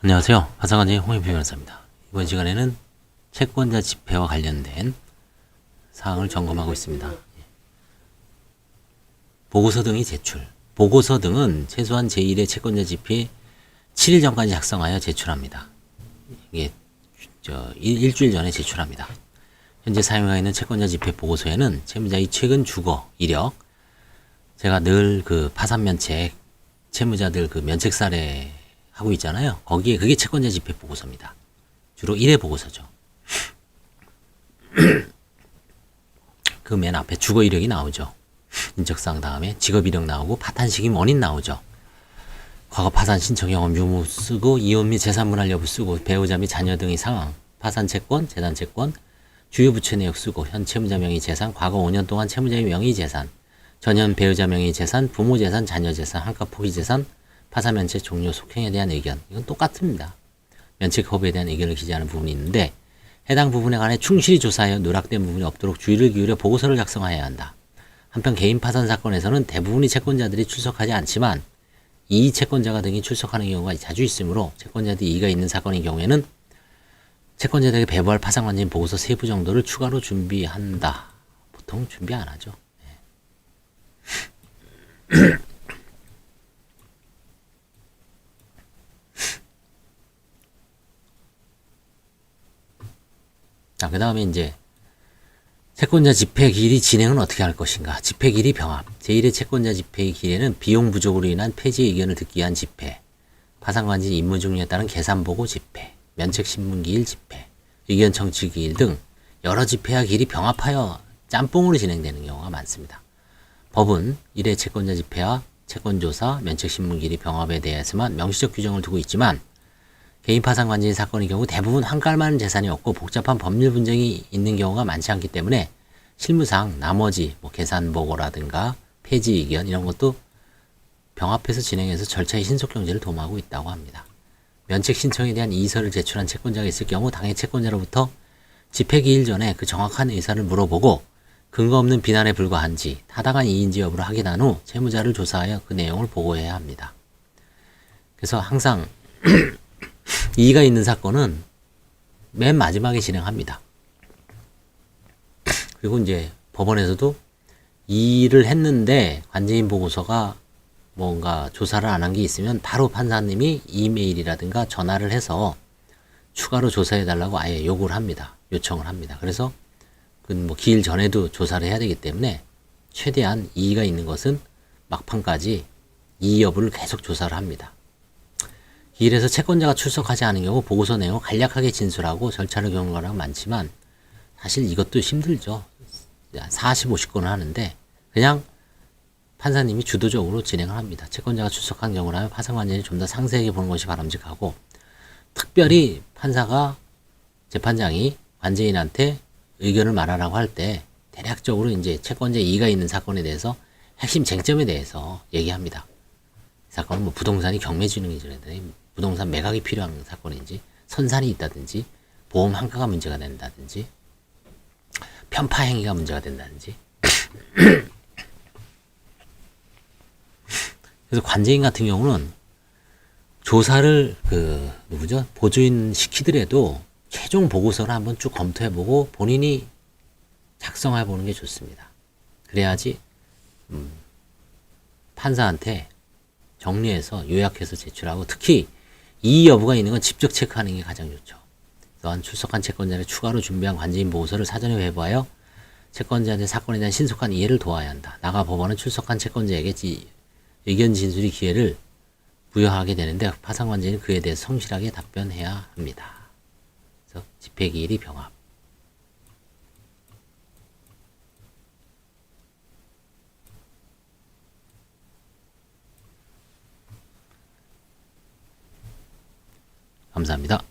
안녕하세요. 파산관제의 홍익표 변호사입니다. 이번 시간에는 채권자 집회와 관련된 사항을 점검하고 있습니다. 보고서 등의 제출. 보고서 등은 최소한 제1회 채권자 집회 7일 전까지 작성하여 제출합니다. 이게 일주일 전에 제출합니다. 현재 사용하고 있는 채권자 집회 보고서에는 채무자의 최근 주거, 이력, 제가 늘 그 파산면책, 채무자들 그 면책 사례 하고 있잖아요. 거기에 그게 채권자 집회 보고서입니다. 주로 1회 보고서죠. 그 맨 앞에 주거 이력이 나오죠. 인적사항 다음에 직업 이력 나오고 파탄 시기 원인 나오죠. 과거 파산 신청 경험 유무 쓰고 이혼 및 재산 분할 여부 쓰고 배우자 및 자녀 등의 상황, 파산 채권, 재단 채권, 주요 부채 내역 쓰고 현 채무자 명의 재산, 과거 5년 동안 채무자의 명의 재산, 전현 배우자 명의 재산, 부모 재산, 자녀 재산, 한가 포기 재산, 파산 면책 종료 속행에 대한 의견. 이건 똑같습니다. 면책 거부에 대한 의견을 기재하는 부분이 있는데 해당 부분에 관해 충실히 조사하여 누락된 부분이 없도록 주의를 기울여 보고서를 작성해야 한다. 한편 개인 파산 사건에서는 대부분의 채권자들이 출석하지 않지만 이의 채권자가 등이 출석하는 경우가 자주 있으므로 채권자들이 이의가 있는 사건의 경우에는 채권자들에게 배부할 파산관계인 보고서 세부 정도를 추가로 준비한다. 보통 준비 안 하죠. 자, 그 다음에 이제 채권자 집회 기일이 진행은 어떻게 할 것인가. 집회 기일이 병합. 제1회 채권자 집회의 기일에는 비용 부족으로 인한 폐지 의견을 듣기 위한 집회, 파산관계 임무 종료에 따른 계산보고 집회, 면책신문기일 집회, 의견 청취 기일 등 여러 집회와 기일이 병합하여 짬뽕으로 진행되는 경우가 많습니다. 법은 1회 채권자 집회와 채권조사, 면책신문기일이 병합에 대해서만 명시적 규정을 두고 있지만 개인 파산 관계인 사건의 경우 대부분 한갈만 재산이 없고 복잡한 법률 분쟁이 있는 경우가 많지 않기 때문에 실무상 나머지 계산보고라든가 폐지 의견 이런 것도 병합해서 진행해서 절차의 신속 경제를 도모하고 있다고 합니다. 면책 신청에 대한 이의서를 제출한 채권자가 있을 경우 당해 채권자로부터 집회 기일 전에 그 정확한 의사를 물어보고 근거 없는 비난에 불과한지 타당한 이의인지 여부를 확인한 후 채무자를 조사하여 그 내용을 보고해야 합니다. 그래서 항상 이의가 있는 사건은 맨 마지막에 진행합니다. 그리고 이제 법원에서도 이의를 했는데 관제인 보고서가 뭔가 조사를 안 한 게 있으면 바로 판사님이 이메일이라든가 전화를 해서 추가로 조사해 달라고 아예 요구를 합니다. 요청을 합니다. 그래서 그 기일 전에도 조사를 해야 되기 때문에 최대한 이의가 있는 것은 막판까지 이의 여부를 계속 조사를 합니다. 기일에서 채권자가 출석하지 않은 경우 보고서 내용을 간략하게 진술하고 절차를 겪는 거랑 많지만 사실 이것도 힘들죠. 40, 50건을 하는데 그냥 판사님이 주도적으로 진행을 합니다. 채권자가 출석한 경우라면 파산관계를 좀 더 상세하게 보는 것이 바람직하고 특별히 판사가 재판장이 관제인한테 의견을 말하라고 할 때 대략적으로 이제 채권자 이의가 있는 사건에 대해서 핵심 쟁점에 대해서 얘기합니다. 이 사건은 부동산이 경매진흥이라든지 부동산 매각이 필요한 사건인지 선산이 있다든지 보험 한가가 문제가 된다든지 편파 행위가 문제가 된다든지 그래서 관제인 같은 경우는 조사를 보조인 시키더라도 최종 보고서를 한번 쭉 검토해보고 본인이 작성해보는 게 좋습니다. 그래야지 판사한테 정리해서 요약해서 제출하고 특히 이의 여부가 있는 건 직접 체크하는 게 가장 좋죠. 또한 출석한 채권자를 추가로 준비한 관제인 보고서를 사전에 회부하여 채권자의 사건에 대한 신속한 이해를 도와야 한다. 나가 법원은 출석한 채권자에게 의견 진술의 기회를 부여하게 되는데 파산 관제인은 그에 대해 성실하게 답변해야 합니다. 그래서 집회기일이 병합. 감사합니다.